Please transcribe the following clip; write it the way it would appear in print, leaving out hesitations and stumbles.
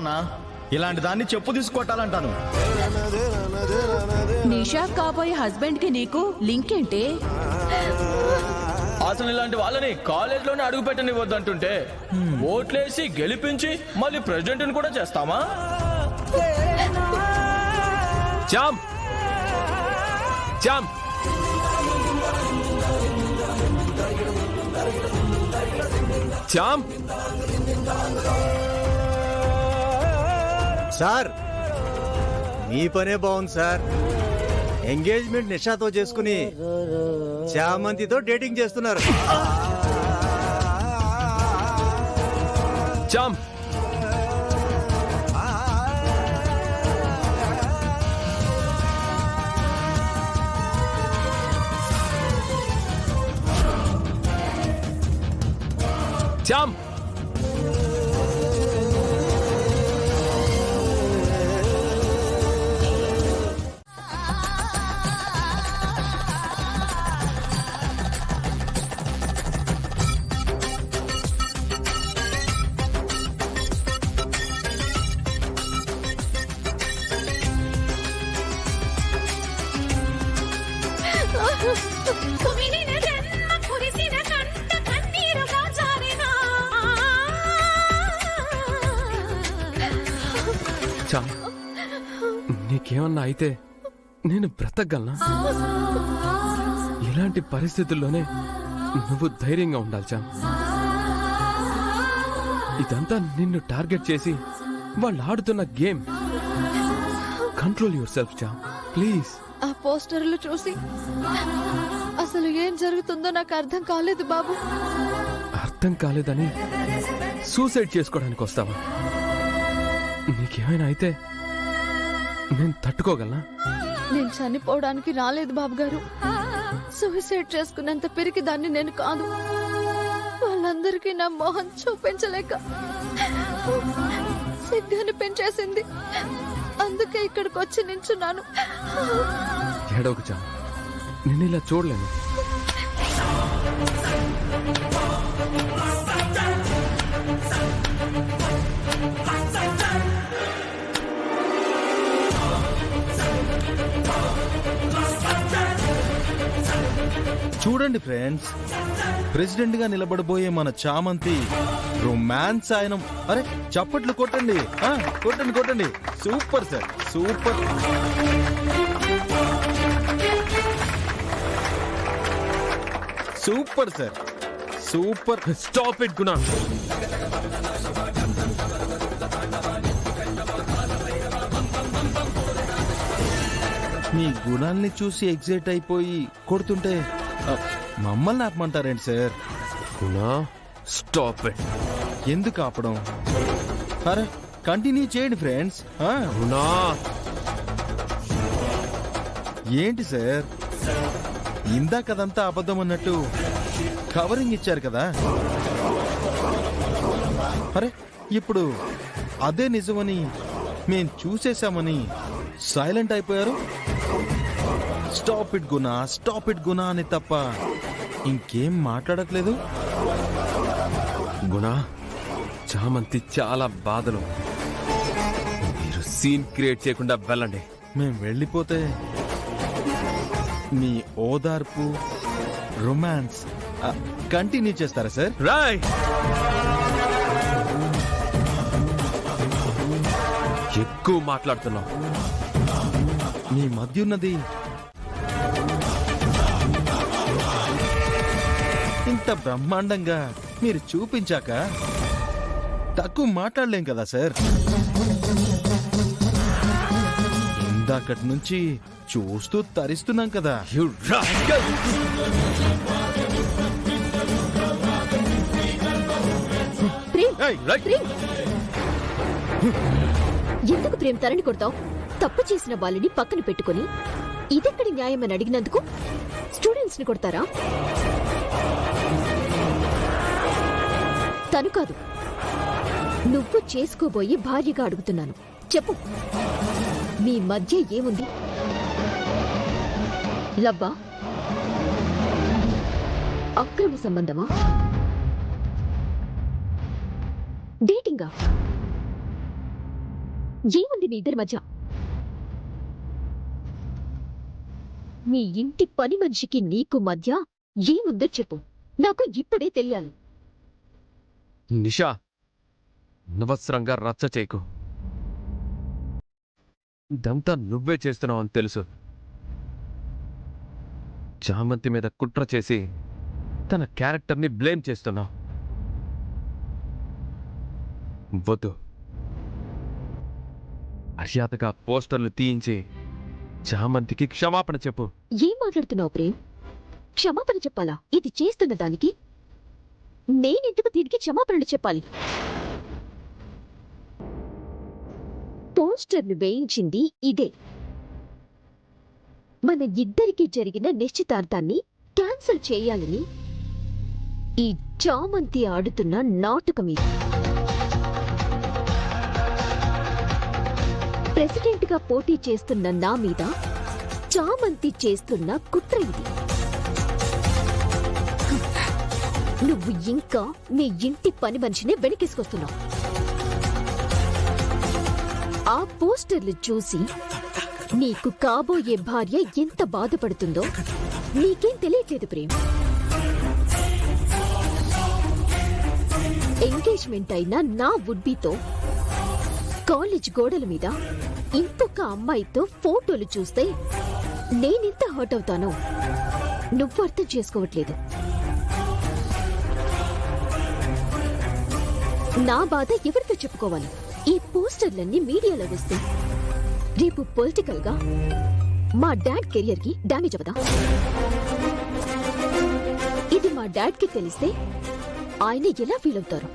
నాన్న. ఇలాంటి దాన్ని చెప్పు తీసుకొట్టాలంటాను. నిషా కాబోయే హస్బెండ్ కి నీకు లింక్ ఏంటి? అసలు ఇలాంటి వాళ్ళని కాలేజ్లోనే అడుగు పెట్టనివ్వద్దు అంటుంటే ఓట్లేసి గెలిపించి మళ్ళీ ప్రెసిడెంట్ కూడా చేస్తామా? చామ్ చామ్ చామ్ సార్ మీ పనే బాగుంది సార్. ఎంగేజ్మెంట్ నిషాతో చేసుకుని చామంతితో డేటింగ్ చేస్తున్నారు. చామ్ చామ్ చామ్ నీకేమన్నా అయితే నేను బ్రతకగలనా? ఇలాంటి పరిస్థితుల్లోనే నువ్వు ధైర్యంగా ఉండాలి చామ్. ఇదంతా నిన్ను టార్గెట్ చేసి వాళ్ళు ఆడుతున్న game. Control your self charm, please. ఆ పోస్టర్లు చూసి అసలు ఏం జరుగుతుందో నాకు అర్థం కాలేదు బాబు. అర్థం కాలేదని సూసైడ్ చేసుకోవడానికి వస్తావా? నీకేమైనా అయితే నేను తట్టుకోగలనా? నేను చనిపోవడానికి రాలేదు బాబు గారు. సూసైడ్ చేసుకున్నంత పిరికి దాన్ని నేను కాదు. వాళ్ళందరికీ నా మొహం చూపించలేక సిగ్గుని పెంచేసింది. అందుకే ఇక్కడికి వచ్చి నించున్నాను. ఏడవకు చామ్, నేను ఇలా చూడలేను. చూడండి ఫ్రెండ్స్, ప్రెసిడెంట్ గా నిలబడబోయే మన చామంతి రొమాన్స్ ఆయన. అరే చప్పట్లు కొట్టండి, కొట్టండి కొట్టండి. Super sir, super. Super sir, super. Stop it Guna. మీ గుణాల్ని చూసి ఎగ్జైట్ అయిపోయి కొడుతుంటే మమ్మల్ని ఆపమంటారేంటి సార్? Guna, stop it. ఎందుకు ఆపడం? అరే కంటిన్యూ చేయండి ఫ్రెండ్స్. గునా, ఏంటి సార్, ఇందాకదంతా అబద్ధం అన్నట్టు కవరింగ్ ఇచ్చారు కదా. అరే ఇప్పుడు అదే నిజమని మేం చూసేశామని సైలెంట్ అయిపోయారు. Stop it Guna, stop it Guna అని తప్ప ఇంకేం మాట్లాడట్లేదు. గునా, చామంతి చాలా బాధలు. మీరు సీన్ క్రియేట్ చేయకుండా వెళ్ళండి. మేం వెళ్ళిపోతే మీ ఓదార్పు, రొమాన్స్ కంటిన్యూ చేస్తారా సార్? రాయ్, ఎక్కువ మాట్లాడుతున్నావు. మీ మధ్య ఉన్నది ఇంత బ్రహ్మాండంగా మీరు చూపించాక తక్కువ మాట్లాడలేం కదా సార్. ఇందాకటి నుంచి చూస్తూ తరిస్తున్నాం కదా. You rascal! ఎందుకు ప్రేమ్ తరణి కొడతావు? తప్పు చేసిన వాళ్ళని పక్కన పెట్టుకుని ఇదెక్కడి న్యాయం అని అడిగినందుకు స్టూడెంట్స్ ని కొడతారా? తను కాదు, నువ్వు చేసుకోబోయి భార్యగా అడుగుతున్నాను. చెప్పు, మీ మధ్య ఏముంది? లవ్వా? అక్రమ సంబంధమా? డేటింగా? ఏముంది మీ ఇద్దరి మధ్య? మీ ఇంటి పని మనిషికి నీకు మధ్య ఏముందో చెప్పు, నాకు ఇప్పుడే తెలియాలి. నిషా, అనవసరంగా రచ్చ చేయకు. ఇదంతా నువ్వే చేస్తున్నావు అని తెలుసు. చామంతి మీద కుట్ర చేసి తన క్యారెక్టర్ని బ్లేమ్ చేస్తున్నావు. వద్దు. మర్యాదగా పోస్టర్లు తీయించి చామంతికి క్షమాపణ చెప్పు. ఏం మాట్లాడుతున్నావు ప్రేమ్? క్షమాపణ చెప్పాలా? ఇది చేస్తున్న దానికి నేనెందుకు దీనికి క్షమాపణలు చెప్పాలి? పోస్టర్లు వేయించింది ఇదే. మన ఇద్దరికి జరిగిన నిశ్చితార్థాన్ని క్యాన్సిల్ చేయాలని ఈ చామంతి ఆడుతున్న నాటకం ఇది. ప్రెసిడెంట్ గా పోటీ చేస్తున్న నా మీద చామంతి చేస్తున్న కుట్ర ఇది. నువ్వు ఇంకా నీ ఇంటి పని మనిషిని వెనకేసుకొస్తున్నావు. ఆ పోస్టర్లు చూసి నీకు కాబోయే భార్య ఎంత బాధపడుతుందో నీకేం తెలియట్లేదు ప్రేమ్. ఎంగేజ్మెంట్ అయిన నా వుడ్బీతో కాలేజ్ గోడల మీద ఇంకొక అమ్మాయితో ఫోటోలు చూస్తే నేనెంత హర్ట్ అవుతానో నువ్వు అర్థం చేసుకోవట్లేదు. నా బాధ ఎవరితో చెప్పుకోవాలి? ఈ పోస్టర్లన్నీ మీడియాలో వస్తే రేపు పొలిటికల్ గా మా డాడ్ కెరియర్ కి డ్యామేజ్ అవదా? ఇది మా డాడ్ కి తెలిస్తే ఆయన ఎలా ఫీల్ అవుతారు?